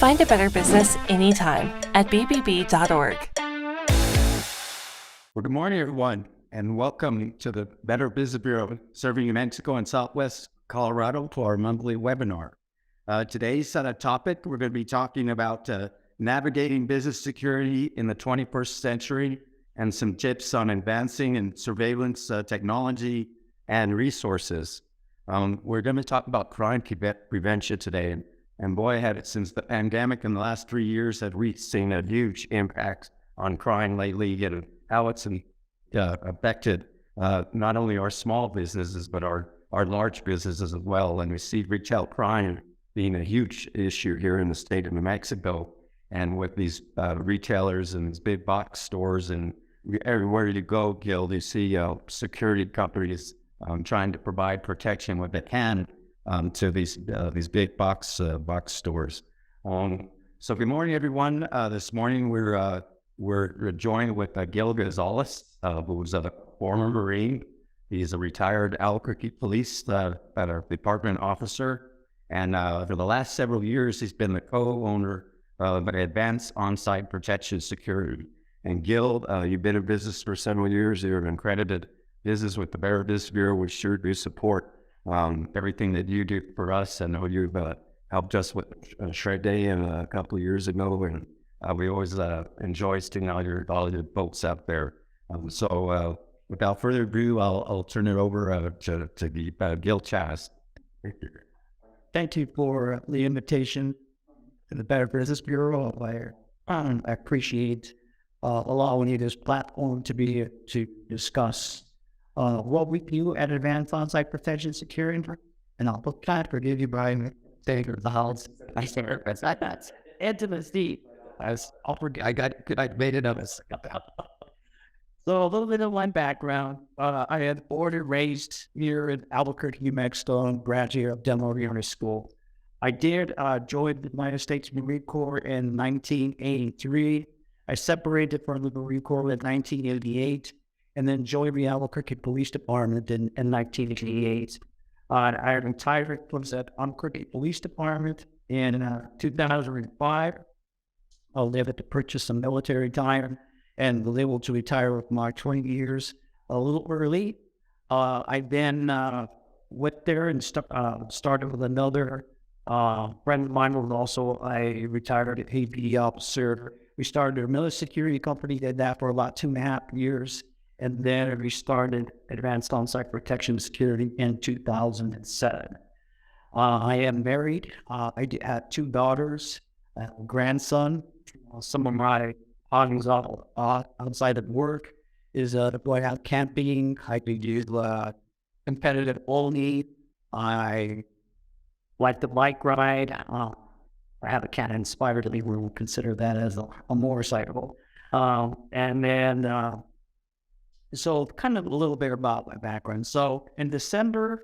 Find a better business anytime at bbb.org. Well, good morning, everyone, and welcome to the Better Business Bureau serving New Mexico and Southwest Colorado for our monthly webinar. Today's topic, we're going to be talking about navigating business security in the 21st century and some tips on advancing in surveillance technology and resources. We're going to talk about crime prevention today. And boy, since the pandemic in the last 3 years, have we seen a huge impact on crime lately, and how it's affected not only our small businesses, but our large businesses as well. And we see retail crime being a huge issue here in the state of New Mexico. And with these retailers and these big box stores, and everywhere you go, Gil, you see security companies trying to provide protection when they can to these big box stores. So good morning, everyone. This morning we're joined with Gil Chavez, who's a former Marine. He's a retired Albuquerque Police Department officer, and for the last several years he's been the co-owner of Advanced On-Site Protection Security. And Gil, you've been in business for several years. You're an accredited business with the Better Business Bureau. We sure do support everything that you do for us. I know you've helped us with Shred Day a couple of years ago, and we always enjoy seeing all your folks out there. So without further ado, I'll turn it over to Gil Chavez. Thank you for the invitation to the Better Business Bureau. I appreciate allowing you this platform to discuss what we do at Advanced On-Site Protection Security. And I'll kind of forgive you by saying the house. I said that's intimacy. I made it up. So a little bit of my background. I had born and raised here in Albuquerque, New Mexico, and graduate of Denver Area School. I did join the United States Marine Corps in 1983. I separated from the Marine Corps in 1988, and then joined the Albuquerque Police Department in 1988. I retired from the Albuquerque Police Department in 2005. I was able to purchase some military time and was able to retire with my 20 years a little early. I then went there and started with another friend of mine was also a retired AOP officer. We started a military security company, did that for about 2.5 years. And then we started Advanced On-Site Protection Security in 2007. I am married. I had 2 daughters, a grandson. Some of my hobbies outside of work is to go out camping. I do competitive bowling. I like the bike ride. I have a cat inspired me. We would consider that as a motorcycle. And then, so kind of a little bit about my background. So in December,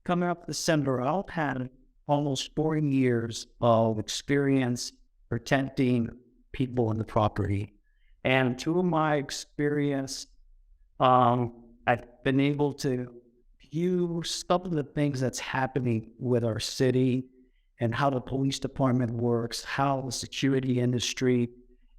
coming up December, I've had almost 40 years of experience protecting people in the property. And through my experience, I've been able to view some of the things that's happening with our city and how the police department works, how the security industry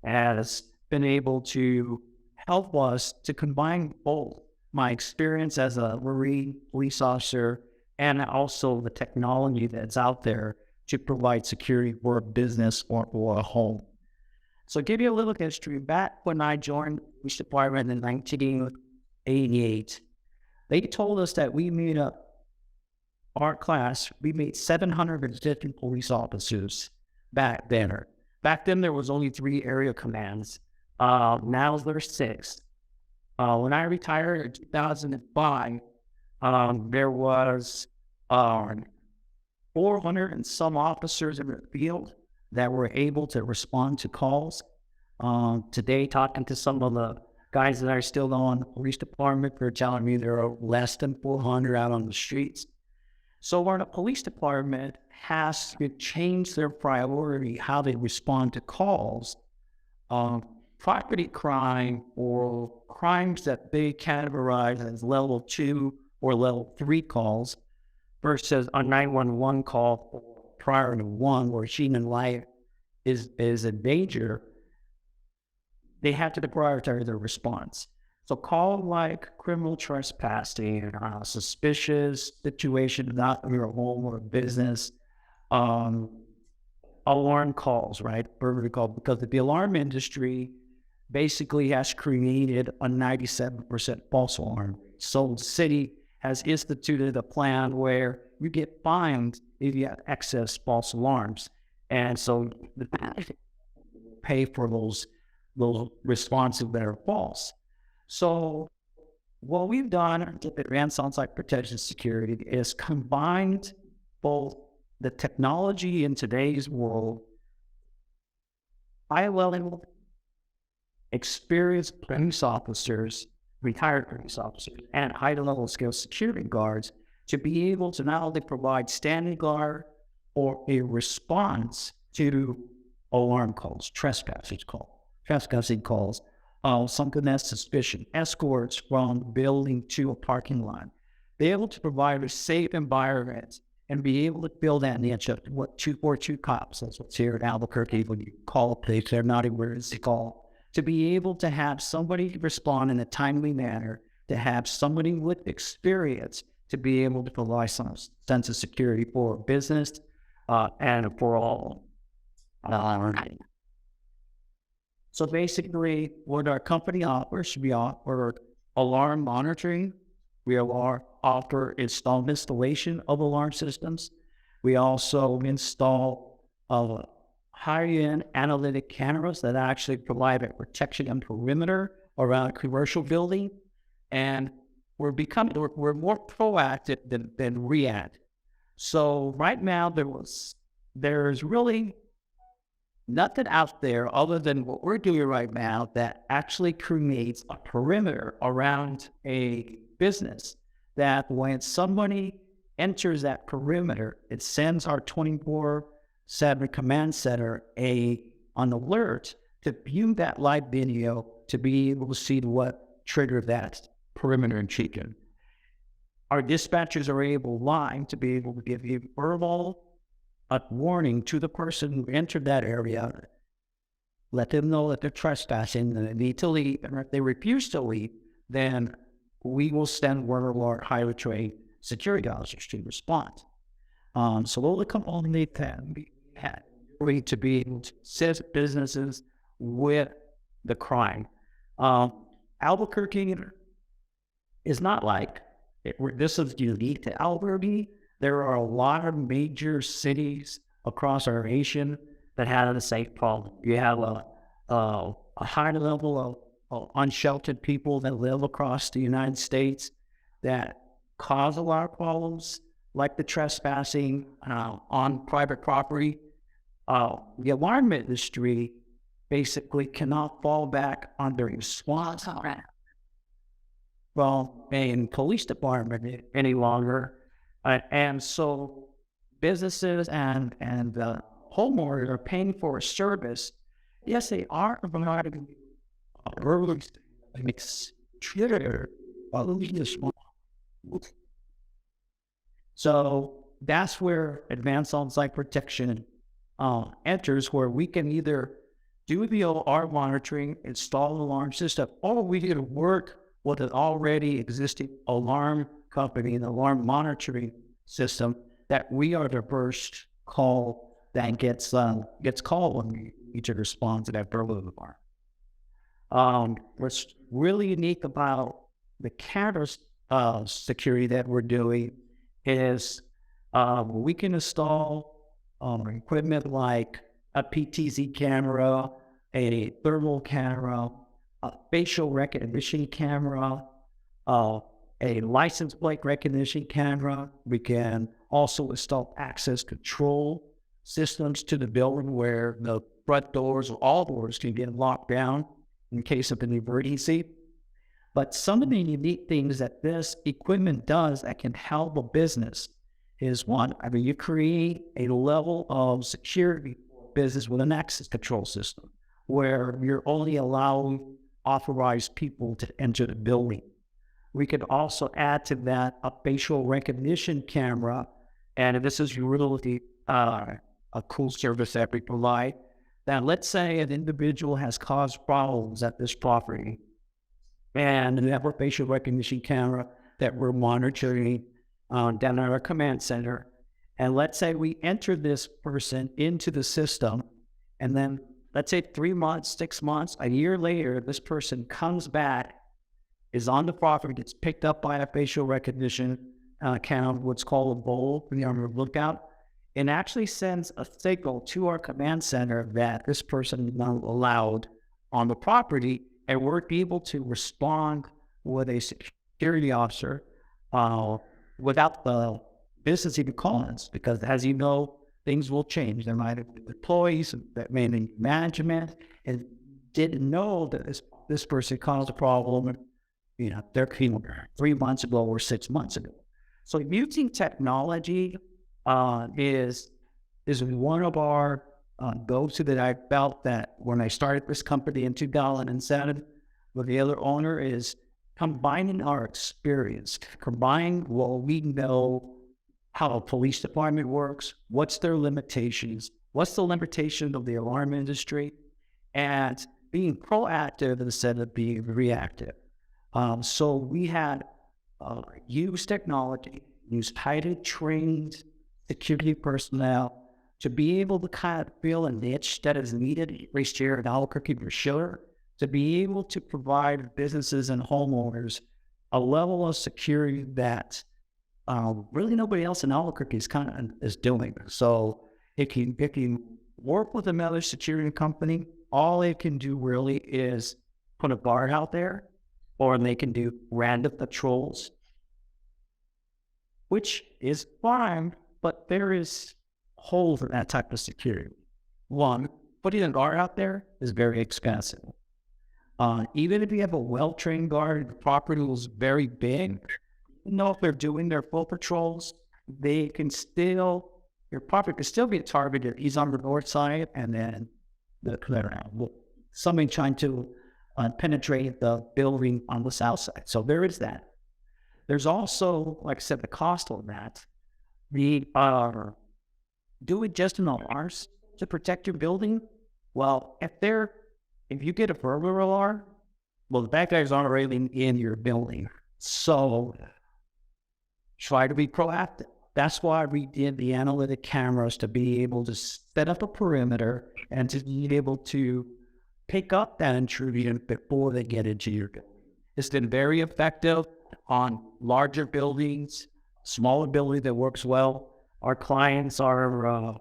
has been able to help us to combine both my experience as a Marine police officer and also the technology that's out there to provide security for a business or a home. So give you a little history. Back when I joined the police department in 1988, they told us that we made our class, we made 750 police officers back then. Back then, there was only 3 area commands. Now there's 6. When I retired in 2005, there was 400 and some officers in the field that were able to respond to calls. Today, talking to some of the guys that are still on the police department, they're telling me there are less than 400 out on the streets. So when the police department has to change their priority, how they respond to calls, property crime or crimes that they categorize as level 2 or level 3 calls versus a 911 call prior to 1 where human life is a danger, they have to prioritize their response. So call like criminal trespassing, suspicious situation not in your home or business, um, alarm calls, right? Burglary call, because the alarm industry basically has created a 97% false alarm. So the city has instituted a plan where you get fined if you have excess false alarms. And so the pay for those responses that are false. So what we've done at Advanced On-Site Protection Security is combined both the technology in today's world, high-level experienced police officers, retired police officers, and high-level skilled security guards to be able to not only provide standing guard or a response to alarm calls, trespassing calls, something that's suspicious, escorts from building to a parking lot. Be able to provide a safe environment and be able to fill that niche of what 242 cops, that's what's here in Albuquerque when you call a police, they're not emergency call, to be able to have somebody respond in a timely manner, to have somebody with experience to be able to provide some sense of security for business and for all. So basically, what our company offers, we offer alarm monitoring. We offer installation of alarm systems. We also install high-end analytic cameras that actually provide a protection and perimeter around a commercial building. And we're more proactive than reactive. So right now there's really nothing out there other than what we're doing right now that actually creates a perimeter around a business that when somebody enters that perimeter, it sends our 24/7 command center an alert to view that live video to be able to see what triggered that perimeter intrusion. Our dispatchers are able live to be able to give you verbal warning to the person who entered that area, let them know that they're trespassing and they need to leave. And if they refuse to leave, then we will send one of our highly trained security officers to respond. So what will come on the to be able to assist businesses with the crime. Albuquerque is not like this is unique to Albuquerque. There are a lot of major cities across our nation that have the same problem. You have a high level of unsheltered people that live across the United States that cause a lot of problems, like the trespassing on private property. The alarm industry basically cannot fall back on their response from a police department any longer. And so businesses and homeowners are paying for a service. Yes, they are providing burglary trigger. So that's where advanced on-site protection enters, where we can either do the alarm monitoring, install an alarm system, or we can work with an already existing alarm company, an alarm monitoring system, that we are the first call that gets called when we need to respond to that burglary alarm. What's really unique about the camera security that we're doing is we can install equipment like a PTZ camera, a thermal camera, a facial recognition camera, a license plate recognition camera. We can also install access control systems to the building where the front doors or all doors can get locked down in case of an emergency. But some of the unique things that this equipment does that can help a business is one, you create a level of security for business with an access control system where you're only allowing authorized people to enter the building. We could also add to that a facial recognition camera, and this is really a cool service that we provide, that let's say an individual has caused problems at this property, and we have our facial recognition camera that we're monitoring down at our command center. And let's say we enter this person into the system, and then let's say 3 months, 6 months, a year later, this person comes back, is on the property, gets picked up by a facial recognition camera, what's called a BOL, the armor lookout, and actually sends a signal to our command center that this person is not allowed on the property, and we're able to respond with a security officer without the business even calling us, because as you know, things will change. There might have been employees that may need management and didn't know that this person caused a problem, they're 3 months ago or 6 months ago. So using technology is one of our go-to that I felt that when I started this company in 2007 with the other owner is combining our experience, combining what we know, how a police department works, what's their limitations, what's the limitation of the alarm industry, and being proactive instead of being reactive. So we had used technology, used highly trained security personnel to be able to kind of fill a niche that is needed right here in Albuquerque for sure, to be able to provide businesses and homeowners a level of security that really nobody else in Albuquerque is doing. So if you work with another security company, all it can do really is put a guard out there, or they can do random patrols, which is fine, but there is holes in that type of security. One, putting a guard out there is very expensive. Even if you have a well-trained guard, the property was very big, if they're doing their full patrols, your property can still be targeted. He's on the north side, and then somebody trying to penetrate the building on the south side. So there is that. There's also, like I said, the cost of that. We are doing just an alarms to protect your building. Well, if you get a burglar alarm, well, the bad guys aren't already in your building. So try to be proactive. That's why we did the analytic cameras, to be able to set up a perimeter and to be able to pick up that intrusion before they get into your building. It's been very effective on larger buildings, smaller buildings that works well. Our clients are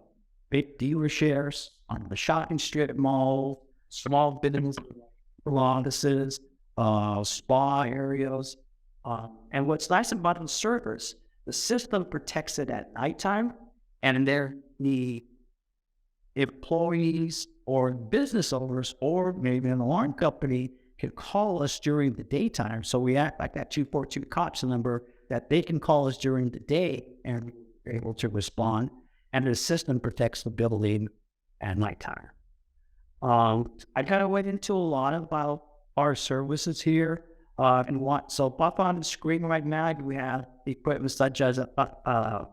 big dealerships on the shopping strip mall, small business offices, spa areas. And what's nice about the servers, the system protects it at nighttime, and the employees or business owners or maybe an alarm company can call us during the daytime. So we act like that 242 COPS number that they can call us during the day and we're able to respond. And the system protects the building at nighttime. I kind of went into a lot about our services here. So up on the screen right now, we have equipment such as a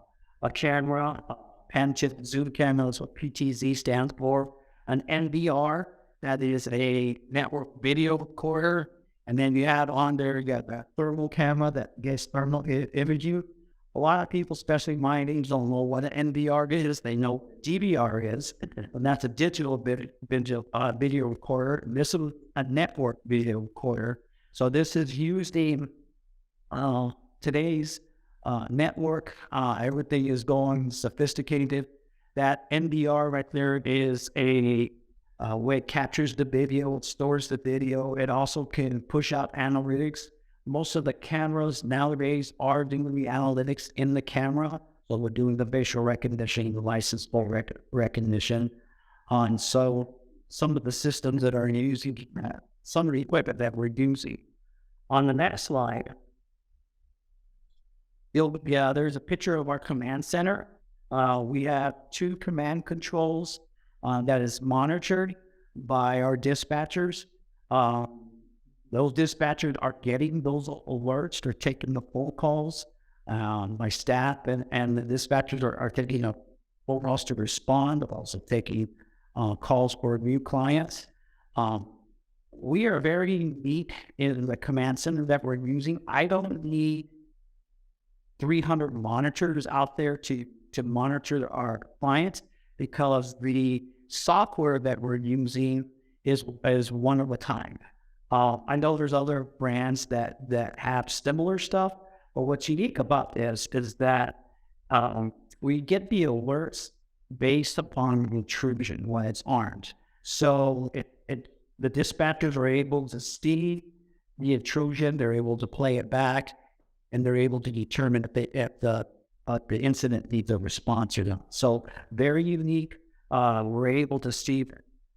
camera, pan-chip zoom camera. That's what PTZ stands for. An NVR, that is a network video recorder. And then you add on there, you got that thermal camera that gets thermal imaging. A lot of people, especially my age, don't know what an NVR is. They know what DVR is, and that's a digital video recorder. This is a network video recorder. So this is used in today's network. Everything is going sophisticated. That NVR right there is a way it captures the video, it stores the video. It also can push out analytics. Most of the cameras nowadays are doing the analytics in the camera. So we're doing the facial recognition, the license plate recognition. And so some of the systems that are using some of the equipment that we're using. On the next slide, there's a picture of our command center. We have 2 command controls that is monitored by our dispatchers. Those dispatchers are getting those alerts. They're taking the phone calls. My staff and the dispatchers are taking a phone calls to respond, but also taking calls for new clients. We are very unique in the command center that we're using. I don't need 300 monitors out there to monitor our clients, because the software that we're using is one of a kind. I know there's other brands that have similar stuff, but what's unique about this is that we get the alerts based upon intrusion when it's armed. So the dispatchers are able to see the intrusion, they're able to play it back, and they're able to determine if the incident needs a response or not. So very unique. We're able to see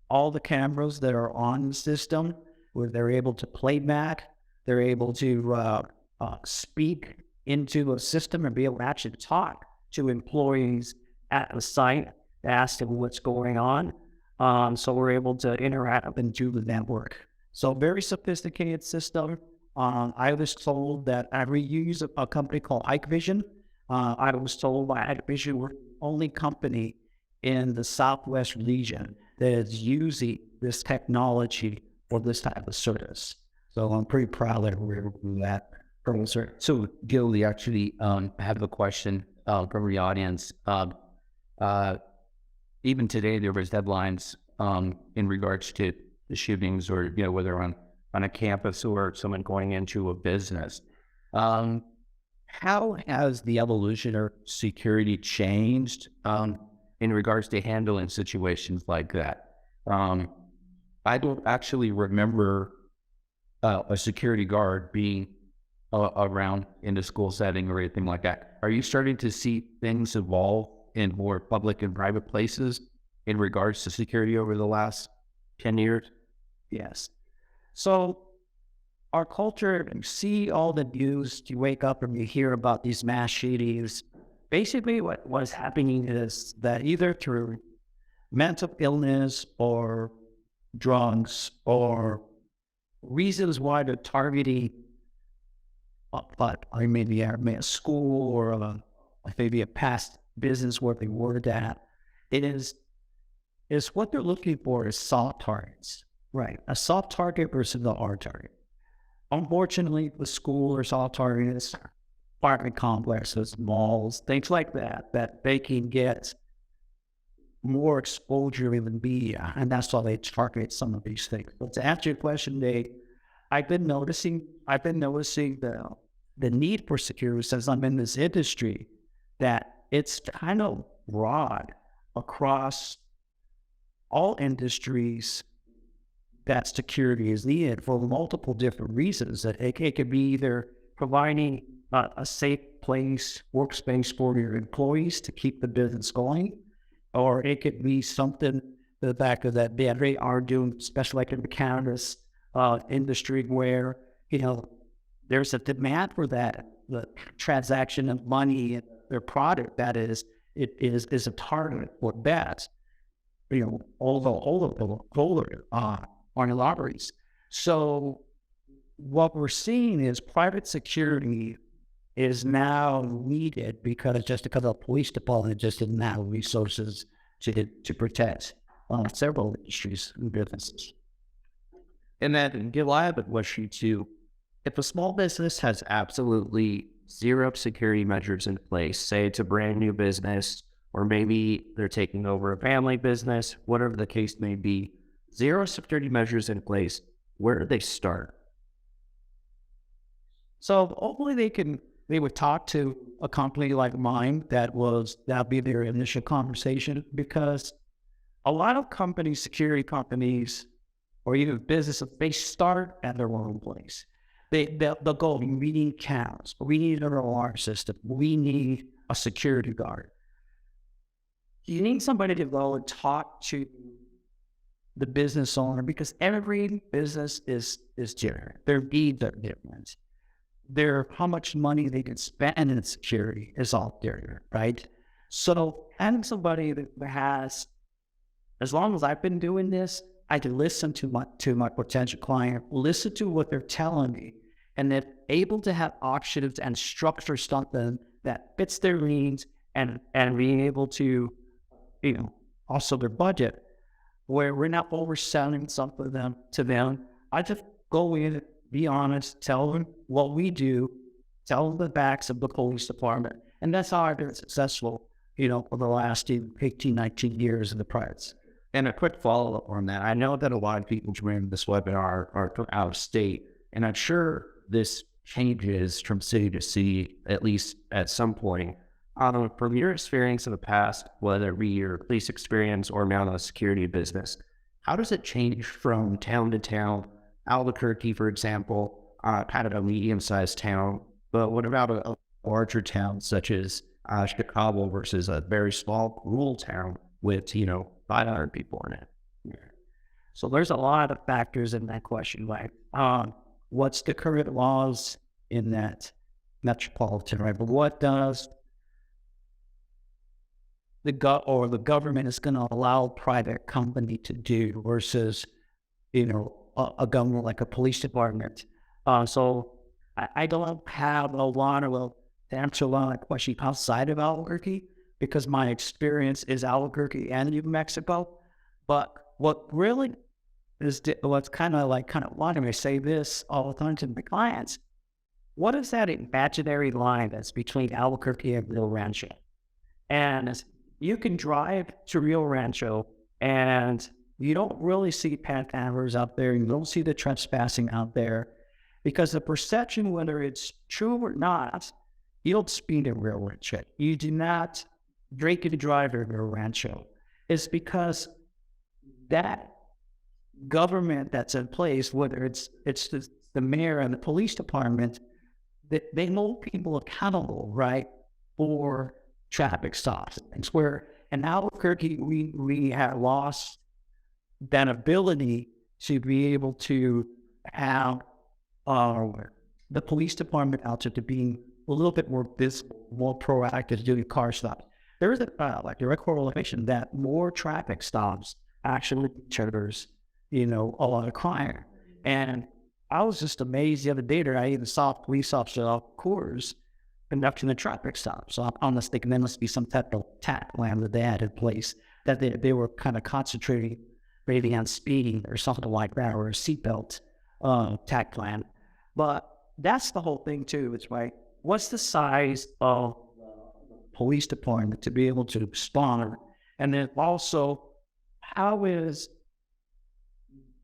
all the cameras that are on the system, where they're able to play back, they're able to speak into a system and be able to actually talk to employees at the site, ask them what's going on. So we're able to interact and do the network. So very sophisticated system. I was told that we use a company called Ike Vision. I was told by Ike Vision we're the only company in the Southwest region that is using this technology for this type of service. So I'm pretty proud that we're able to do that. So Gil, we actually have a question from the audience. Even today, there was headlines in regards to the shootings, or whether on a campus or someone going into a business. How has the evolution of security changed in regards to handling situations like that? I don't actually remember a security guard being around in a school setting or anything like that. Are you starting to see things evolve in more public and private places in regards to security over the last 10 years? Yes. So our culture, you see all the news, you wake up and you hear about these mass shootings. Basically what's happening is that either through mental illness or drugs or reasons why they're targeting maybe a school or maybe a past business where they were at. Is what they're looking for is soft targets, right? A soft target versus a hard target. Unfortunately, the school or soft targets, apartment complexes, malls, things like that they can get more exposure in the media, and that's why they target some of these things. But to answer your question, Dave, I've been noticing the need for security since I'm in this industry, that it's kind of broad across all industries that security is needed for multiple different reasons. That it could be either providing a safe place, workspace for your employees to keep the business going, or it could be something, the fact that they are doing, especially like in the cannabis industry, where there's a demand for that, the transaction of money and their product that is a target for that. All of them are lotteries. So what we're seeing is private security is now needed because the police department just didn't have resources to protect several industries and businesses. And then, Gil, I have a question too. If a small business has absolutely zero security measures in place, say it's a brand new business, or maybe they're taking over a family business, whatever the case may be, zero security measures in place, where do they start? So hopefully they would talk to a company like mine that'd be their initial conversation, because a lot of companies, security companies, or even businesses, they start at their own place. They'll go, we need cameras, we need an alarm system, we need a security guard. You need somebody to go and talk to the business owner, because every business is different. Their needs are different. How much money they can spend in security is all different, right? So having somebody that has, as long as I've been doing this, I can listen to my potential client, listen to what they're telling me, and then able to have options and structure something that fits their needs and being able to, also their budget. where we're not overselling something to them. I just go in, be honest, tell them what we do, tell them the facts of the police department. And that's how I've been successful, for the last 18, 19 years in the privates. And a quick follow-up on that. I know that a lot of people joining this webinar are from out of state, and I'm sure this changes from city to city, at least at some point. From your experience in the past, whether it be your police experience or now in the security business, how does it change from town to town? Albuquerque, for example, kind of a medium-sized town, but what about a larger town such as Chicago versus a very small rural town with, 500 people in it? So there's a lot of factors in that question, like what's the current laws in that metropolitan, right? But what does the government is going to allow private company to do versus, a government like a police department? So I don't have a lot of to answer a lot of questions outside of Albuquerque because my experience is Albuquerque and New Mexico. But what really is what's kind of why do I say this all the time to my clients? What is that imaginary line that's between Albuquerque and Rio Rancho? And you can drive to Rio Rancho and you don't really see panhandlers out there. You don't see the trespassing out there because the perception, whether it's true or not, you don't speed in Rio Rancho. You do not drink and drive in Rio Rancho. It's because that government that's in place, whether it's the mayor and the police department, they hold people accountable, right, for traffic stops. It's where in Albuquerque, we have lost that ability to be able to have the police department out there to being a little bit more visible, more proactive doing car stops. There is a direct correlation that more traffic stops actually triggers, a lot of crime. And I was just amazed the other day that I even saw police officers off course conducting the traffic stop. So I'm just thinking there must be some type of TAC plan that they had in place that they were kind of concentrating maybe on speeding or something like that, or a seatbelt TAC plan. But that's the whole thing too. It's like, what's the size of the police department to be able to respond? And then also, how is,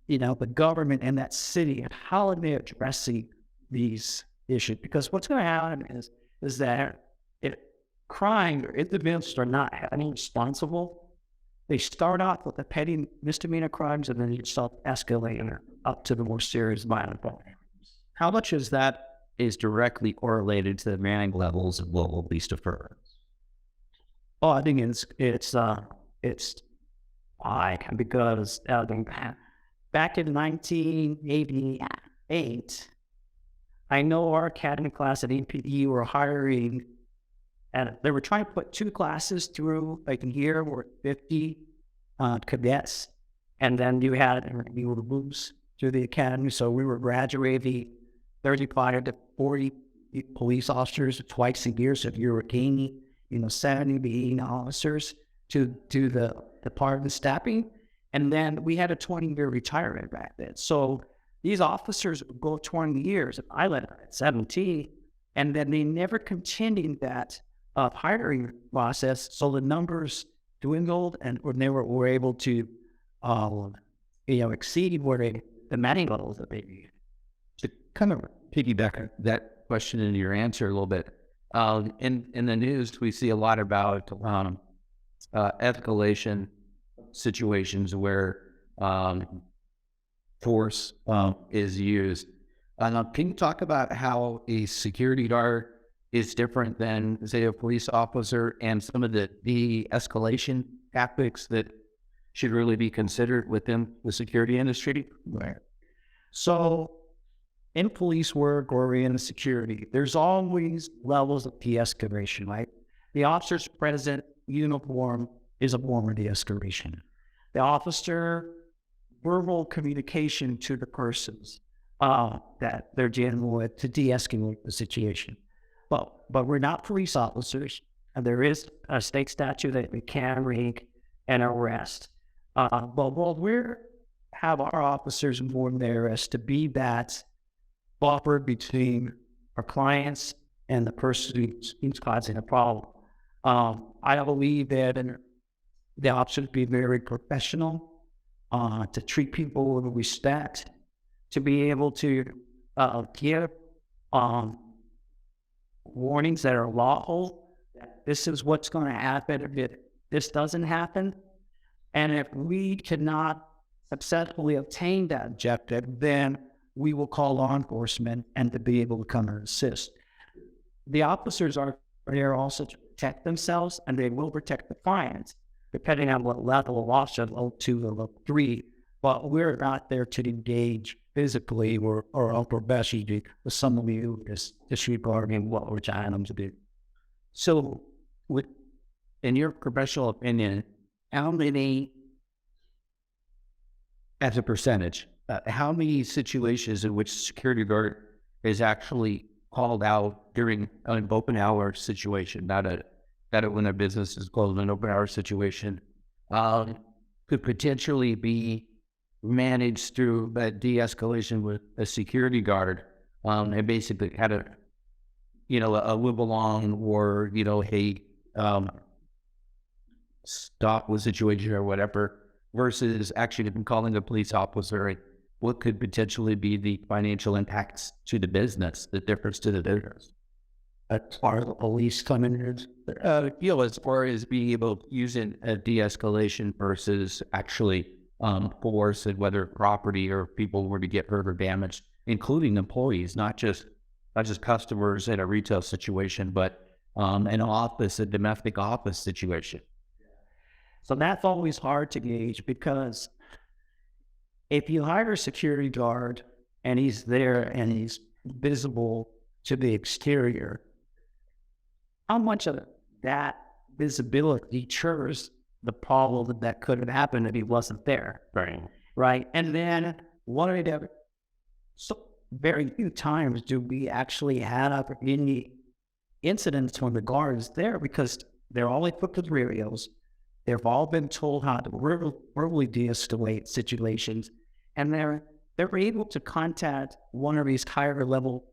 the government and that city, and how are they addressing these issues? Because what's going to happen is that if crime or individuals are not held responsible, they start off with the petty misdemeanor crimes and then you start escalating up to the more serious violent crimes. How much is that is directly correlated to the manning levels of local police departments? Oh, I think it's high because back in 1988, I know our academy class at APE were hiring, and they were trying to put 2 classes through like a year were 50 cadets, and then you would moves through the academy. So we were graduating 35 to 40 police officers twice a year. So if you were gaining, 70 to 80 officers to do the department staffing, and then we had a 20-year retirement back then. So these officers would go 20 years. I left at 17, and then they never continued that hiring process. So the numbers dwindled, and they were able to, exceed where the manning levels that they needed. To kind of piggyback that question into your answer a little bit, in the news we see a lot about escalation situations where force is used. Can you talk about how a security guard is different than, say, a police officer, and some of the de-escalation tactics that should really be considered within the security industry? Right. So in police work or in security, there's always levels of de-escalation, right? The officer's present uniform is a form of de-escalation. The officer verbal communication to the persons that they're dealing with to de-escalate the situation. But we're not police officers, and there is a state statute that we can rank and arrest. But what we're have our officers more there as to be that buffer between our clients and the person who's causing a problem. I believe that the officers be very professional, to treat people with respect, to be able to give warnings that are lawful. This is what's going to happen if this doesn't happen. And if we cannot successfully obtain that objective, then we will call law enforcement and to be able to come and assist. The officers are there also to protect themselves, and they will protect the clients, depending on what level of officer, level 2 or level 3. But we're not there to engage physically or unprofessionally with somebody who is disregarding what we're trying them to do. So, in your professional opinion, how many, as a percentage, how many situations in which security guard is actually called out during an open hour situation, not when a business is closed, an open hour situation, could potentially be managed through a de-escalation with a security guard, and basically had a live along or, hey, stop the situation or whatever, versus actually calling a police officer? What could potentially be the financial impacts to the business, the difference to the business? As far as the police coming in, As far as being able to use a de-escalation versus actually force, and whether property or people were to get hurt or damaged, including employees, not just customers in a retail situation, but an office, a domestic office situation. So that's always hard to gauge, because if you hire a security guard and he's there and he's visible to the exterior, how much of that visibility deters the problem that could have happened if he wasn't there? Right. And then so very few times do we actually have any incidents when the guard is there, because they're all equipped with radios. They've all been told how to verbally de-escalate situations, and they're able to contact one of these higher level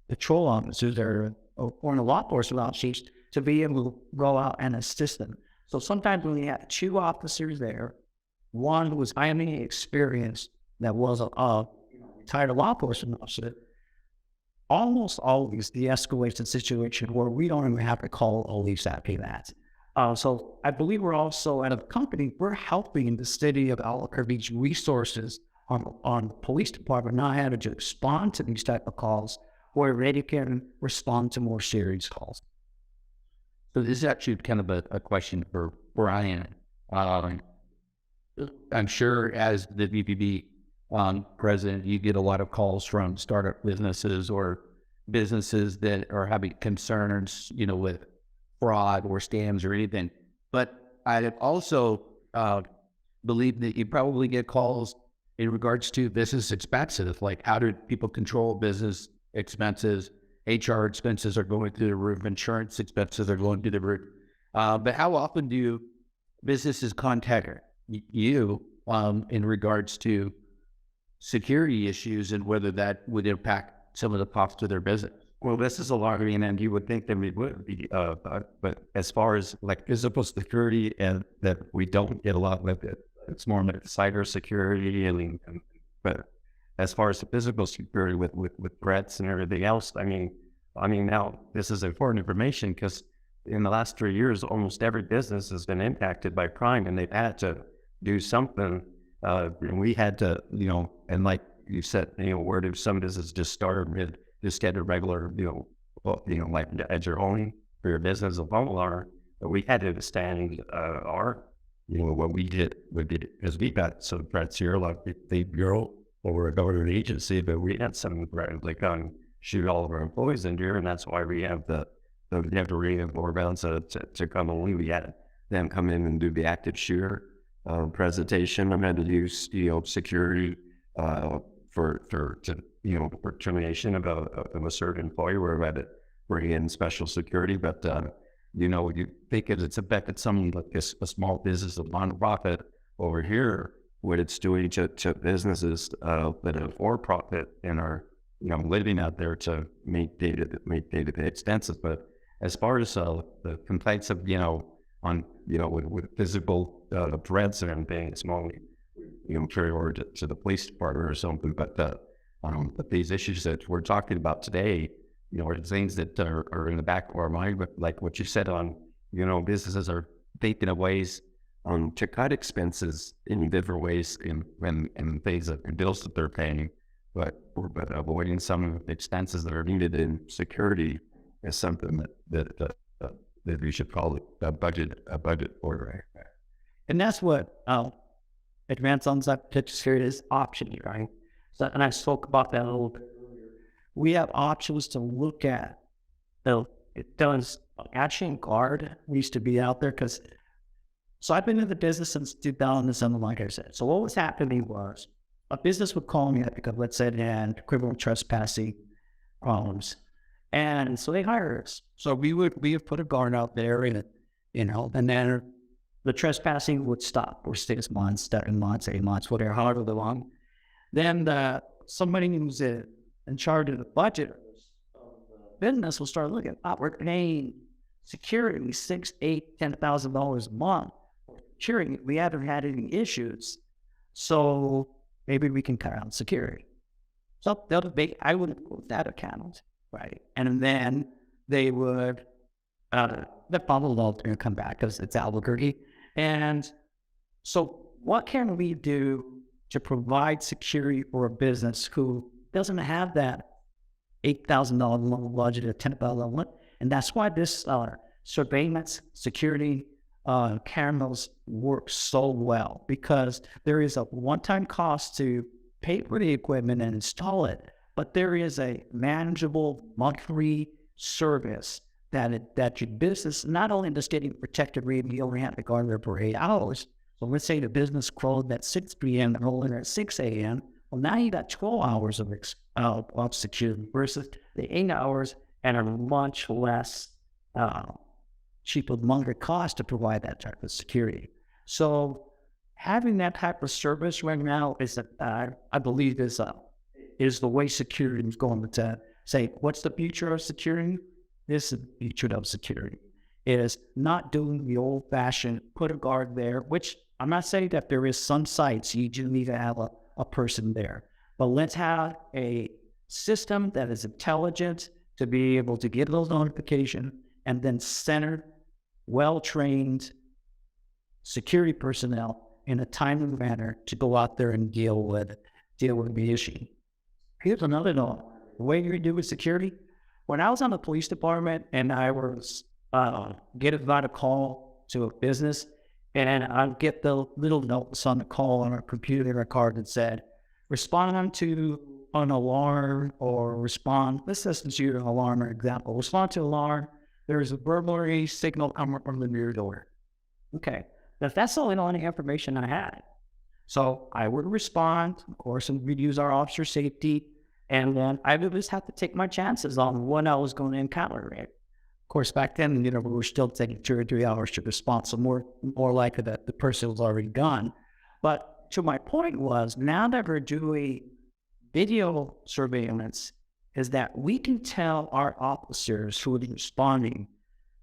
patrol officers or in a law enforcement officers to be able to go out and assist them. So sometimes when we have 2 officers there, one who was highly experienced, that was a retired law enforcement officer, almost always de-escalates the situation where we don't even have to call police after that. So I believe we're also, at a company, we're helping the city of Albuquerque's resources on the police department, not having to respond to these type of calls, where they can respond to more serious calls. So this is actually kind of a question for Brian. I'm sure as the BBB president, you get a lot of calls from startup businesses or businesses that are having concerns, with fraud or scams or anything. But I also believe that you probably get calls in regards to business expenses, like how do people control business expenses? HR expenses are going through the roof, insurance expenses are going through the roof. But how often do businesses contact you in regards to security issues, and whether that would impact some of the costs of their business? Well, this is a lot, and you would think that we would be, but as far as like physical security, and that we don't get a lot with it, it's more like cyber security, but as far as the physical security with threats and everything else, I mean now this is important information, because in the last 3 years, almost every business has been impacted by crime, and they've had to do something. And we had to, and like you said, where do some businesses just start with just get a regular, like as your own for your business of home alarm. But we had to understand what we did because we got some threats here, like the bureau or a government agency, but we had some threats like shoot all of our employees in here, and that's why we have we have to reinforce to come in. We had them come in and do the active shooter presentation. I had to use security for termination of a certain employee, where we had to bring in special security. But you think it's affected someone like a small business, a nonprofit, over here, what it's doing to businesses that are for profit and are, living out there to meet day-to-day expenses. But as far as the complaints of, with physical threats and everything, it's more, carry over to the police department or something. But these issues that we're talking about today, are things that are in the back of our mind. But like what you said on, businesses are thinking of ways to cut expenses in different ways in things and bills that they're paying, but avoiding some expenses that are needed in security is something that we should probably budget for, right? And that's what advanced on-site protection security is option, right? So, and I spoke about that a little bit earlier. We have options to look at. It does Action Guard used to be out there because. So I've been in the business since 2007, like I said. So what was happening was a business would call me because, let's say, they had criminal trespassing problems, and so they hired us. So we have put a guard out there, and and then the trespassing would stop for 6 months, 7 months, 8 months, whatever, however long. Then somebody who's in charge of the budget of the business will start looking. We're paying security $6,000, $8,000, $10,000 a month. Securing, we haven't had any issues, so maybe we can cut out security. So I would put that account, right? And then they would, the problem will come back because it's Albuquerque. And so what can we do to provide security for a business who doesn't have that $8,000 budget or $10,000? And that's why this surveillance security cameras work so well, because there is a one-time cost to pay for the equipment and install it, but there is a manageable monthly service that your business not only just getting protected rate, you only have to guard there for 8 hours. So let's say the business closed at 6 p.m. and opened at 6 a.m. Well, now you got 12 hours of security versus the 8 hours and a much less cheaper, longer cost to provide that type of security. So having that type of service right now is, I believe, is the way security is going to say, what's the future of security? This is the future of security. It is not doing the old-fashioned put a guard there, which I'm not saying that there is some sites you do need to have a person there, but let's have a system that is intelligent to be able to get those notifications and then center well-trained security personnel in a timely manner to go out there and deal with the issue. Here's another note. The way you do with security, when I was on the police department and I was getting about a call to a business, and I'd get the little notes on the call on our computer in our card that said, respond to an alarm or respond, let's just use an alarm or example, respond to alarm. There's a burglary signal coming from the rear door. Okay, that's all the information I had. So I would respond, of course, and we'd use our officer safety, and then I would just have to take my chances on when I was going to encounter it. Of course, back then, we were still taking 2 or 3 hours to respond, so more likely that the person was already gone. But to my point was, now that we're doing video surveillance, is that we can tell our officers who are responding,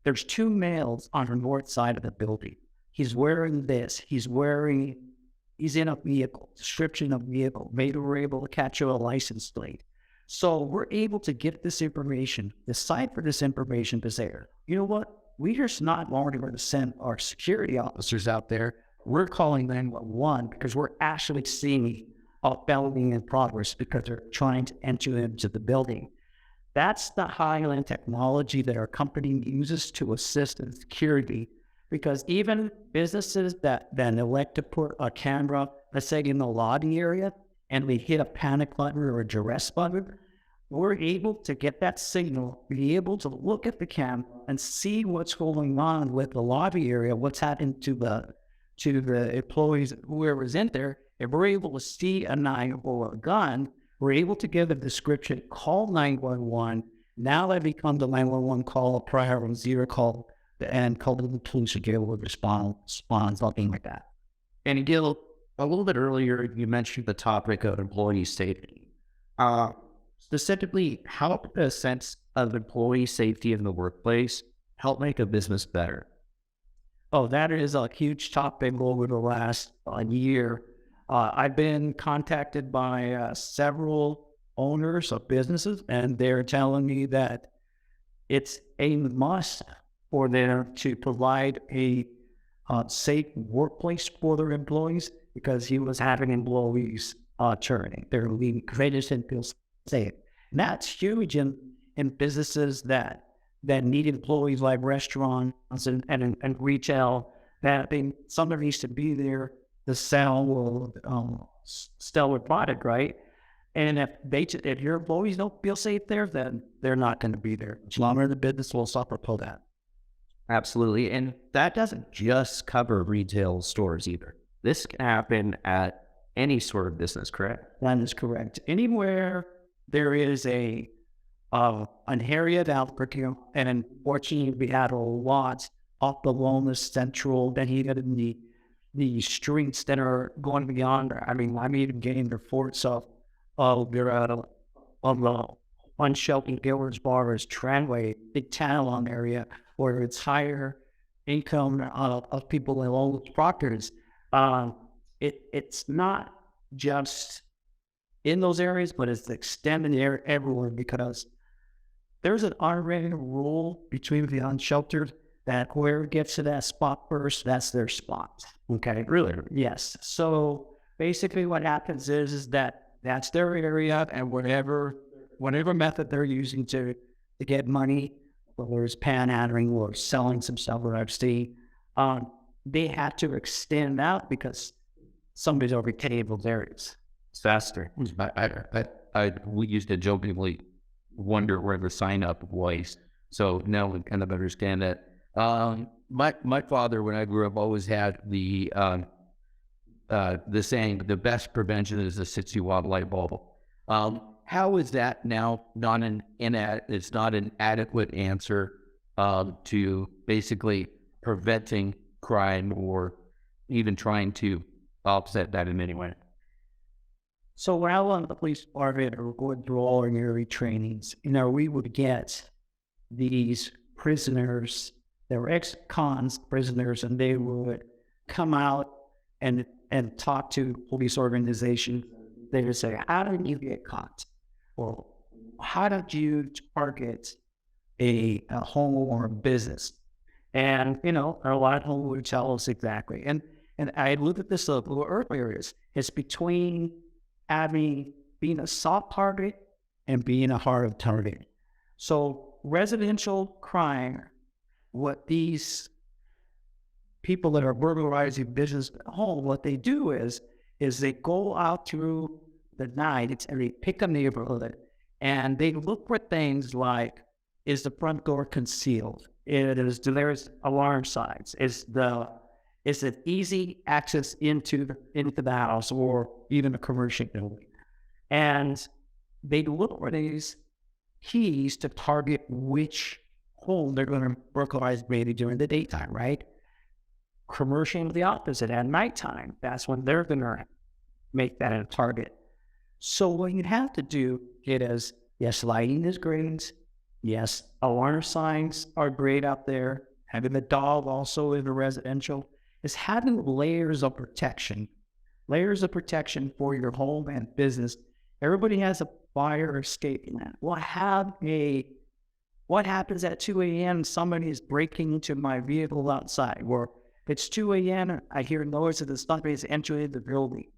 there's 2 males on the north side of the building. He's wearing this. He's in a vehicle, description of vehicle. Maybe we're able to catch a license plate. So we're able to get this information, decipher this information to say, you know what? We just not longer going to send our security officers out there. We're calling 911 because we're actually seeing a felony in progress because they're trying to enter into the building. That's the high-end technology that our company uses to assist in security, because even businesses that elect to put a camera, let's say in the lobby area, and we hit a panic button or a duress button, we're able to get that signal, be able to look at the camera and see what's going on with the lobby area, what's happening to the employees, whoever's in there. If we're able to see a knife or a gun, we're able to give a description, call 911. Now that becomes a 911 call, a prior 0 call, and call the police to be able to respond, something like that. And Gil, a little bit earlier, you mentioned the topic of employee safety. Specifically, how does a sense of employee safety in the workplace help make a business better? Oh, that is a huge topic over the last year. I've been contacted by several owners of businesses, and they're telling me that it's a must for them to provide a safe workplace for their employees, because he was having employees turning. They're leaving because they just didn't feel safe. And that's huge in businesses that need employees, like restaurants and retail, that somebody needs to be there to sell or sell a product, right? And if your employees don't feel safe there, then they're not going to be there. As long as the business will suffer for that. Absolutely. And that doesn't just cover retail stores either. This can happen at any sort of business, correct? That is correct. Anywhere there is an area of Albuquerque, and unfortunately we had a lot off the Wellness Central, then you got in the streets that are going beyond. I mean, I'm even getting reports of the unsheltered dealers bar as Tramway, big Talon area, where it's higher income of people in all those proctors. It's not just in those areas, but it's extended everywhere, because there's an unwritten rule between the unsheltered that whoever gets to that spot first, that's their spot. Okay. Really? Yes. So basically what happens is that that's their area, and whatever method they're using to get money, whether it's panhandling or selling some stuff, or I've seen, they have to extend out because somebody's overtaking those areas. It's faster. We used to jokingly wonder where the sign up was. So now we kind of understand that. My father, when I grew up, always had the saying, the best prevention is a 60-watt light bulb. How is that now it's not an adequate answer to basically preventing crime or even trying to offset that in any way? So when I was on the police department or going through all our yearly trainings, we would get these prisoners, they were ex-cons prisoners, and they would come out and talk to police organizations. They would say, how did you get caught? Or how did you target a home or a business? And, a lot of them would tell us exactly. And I looked at this a little earlier, it's between being a soft target and being a hard target. So residential crime, what these people that are burglarizing business at home, what they do is they go out through the night and they pick a neighborhood and they look for things like, is the front door concealed? There's alarm signs? Is it easy access into the house or even a commercial building? And they look for these keys to target which home they're going to burglarize, maybe during the daytime, right? Commercial, the opposite, at nighttime. That's when they're going to make that a target. So what you have to do is, yes, lighting is great. Yes, alarm signs are great out there. Having the dog also in the residential is having layers of protection for your home and business. Everybody has a fire escape net. What happens at 2 a.m. somebody is breaking into my vehicle outside, or it's 2 a.m. I hear noise of somebody's entering the building.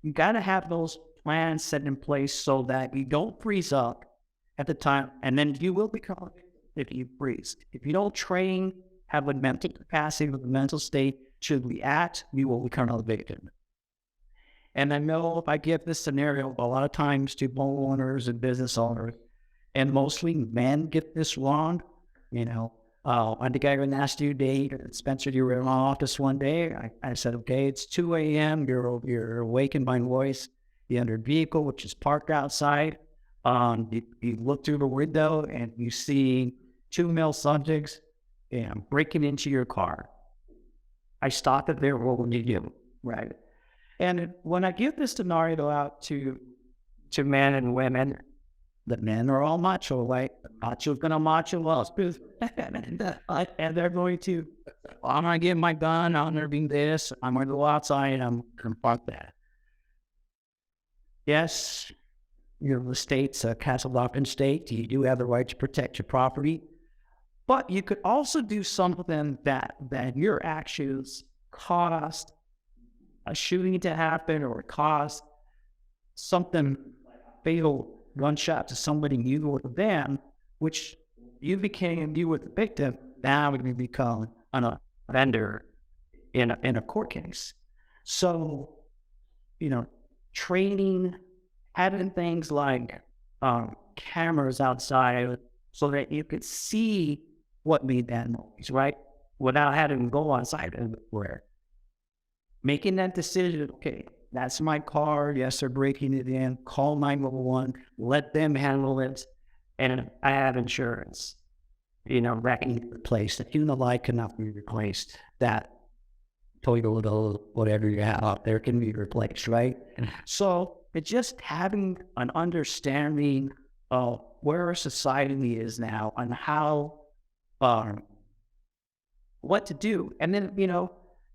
You got to have those plans set in place so that you don't freeze up at the time, and then you will become if you freeze. If you don't train, have a mental capacity with a mental state to react, you will become a victim. And I know if I give this scenario a lot of times to homeowners and business owners, and mostly men get this wrong. I think I even asked you, Dave, Spencer, you were in my office one day. I said, okay, it's 2 a.m. You're awake in my voice. You're under a vehicle, which is parked outside. You look through the window and you see two male subjects breaking into your car. I stopped it there. What would you do? right? And when I give this scenario out to men and women, the men are all macho, right? Macho's gonna macho us, and they're going to, I'm gonna get my gun, I'm gonna be this, I'm gonna go outside, I'm gonna confront that. Yes, the state's a Castle state. You do have the right to protect your property, but you could also do something that your actions caused a shooting to happen or caused something fatal gunshot to somebody you or them, which you were the victim. Now you become an offender in a court case. So, training, having things like cameras outside so that you could see what made that noise, right? Without having to go outside everywhere. Making that decision, okay, that's my car. Yes, they're breaking it in. Call 911. Let them handle it. And I have insurance. That can be replaced. If the light cannot be replaced, that Toyota, whatever you have out there, can be replaced, right? So it's just having an understanding of where our society is now and how, what to do. And then,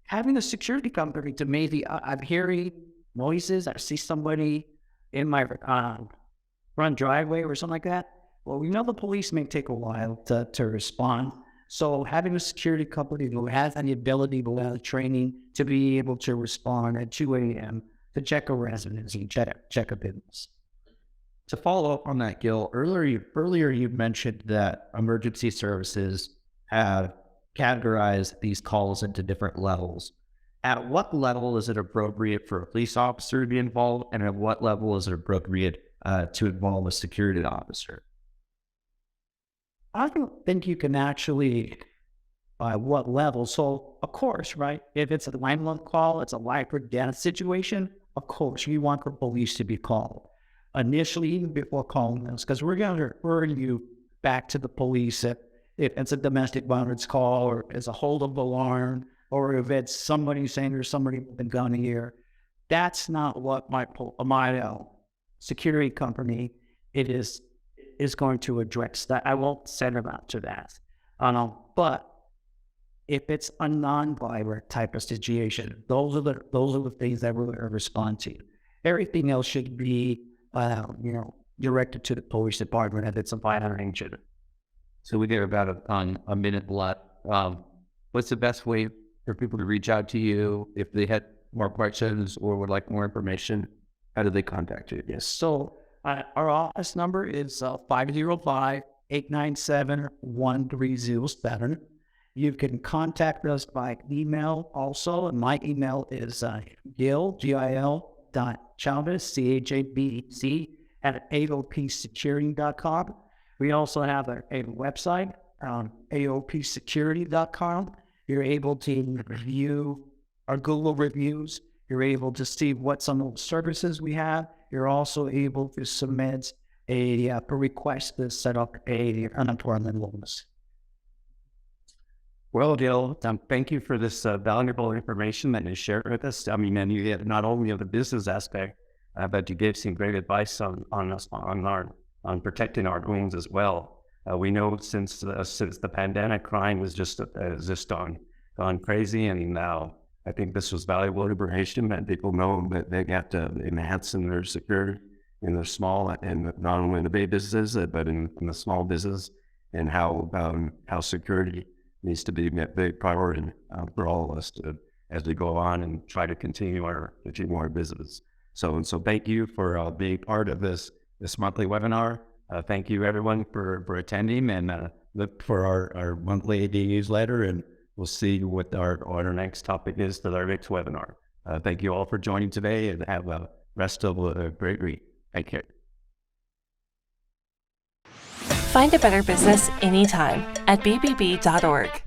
having a security company to maybe, I'm hearing noises, I see somebody in my front driveway or something like that. Well, the police may take a while to respond. So having a security company who has the ability, who has training to be able to respond at 2 a.m. to check a residence and check a business. To follow up on that, Gil, earlier you mentioned that emergency services have categorized these calls into different levels. At what level is it appropriate for a police officer to be involved, and at what level is it appropriate to involve a security officer? I don't think you can actually, by what level. So, of course, right, if it's a 911 call, it's a life or death situation, of course, we want the police to be called. Initially, even before calling us, because we're going to refer you back to the police if it's a domestic violence call, or it's a hold-up alarm, or if it's somebody saying there's somebody with a gun here. That's not what my security company is going to address. That I won't send them out to that. But if it's a non-violent type of situation, those are the things that we're going to respond to. Everything else should be, directed to the police department if it's a violent incident. So we get about a minute left. What's the best way for people to reach out to you if they had more questions or would like more information? How do they contact you? Yes. So our office number is 505-897-1307. You can contact us by email also, and my email is Gil.Chavez, CHABC, at AOPsecurity.com. We also have a website, AOPsecurity.com. You're able to review our Google reviews. You're able to see what some of the services we have. You're also able to submit a request to set up an unemployment loans. Well, Gil, thank you for this valuable information that you shared with us. I mean, and you had not only of the business aspect, but you gave some great advice on protecting our homes as well. We know since the pandemic, crime was just gone crazy, and now I think this was valuable information that people know that they have to enhance in their security in the small, and not only in the big businesses, but in the small business, and how security needs to be a big priority for all of us as we go on and try to continue our business. So thank you for being part of this monthly webinar. Thank you everyone for attending, and look for our monthly AD newsletter, and we'll see what our next topic is to our next webinar. Thank you all for joining today, and have a rest of a great week. Thank you. Find a better business anytime at bbb.org.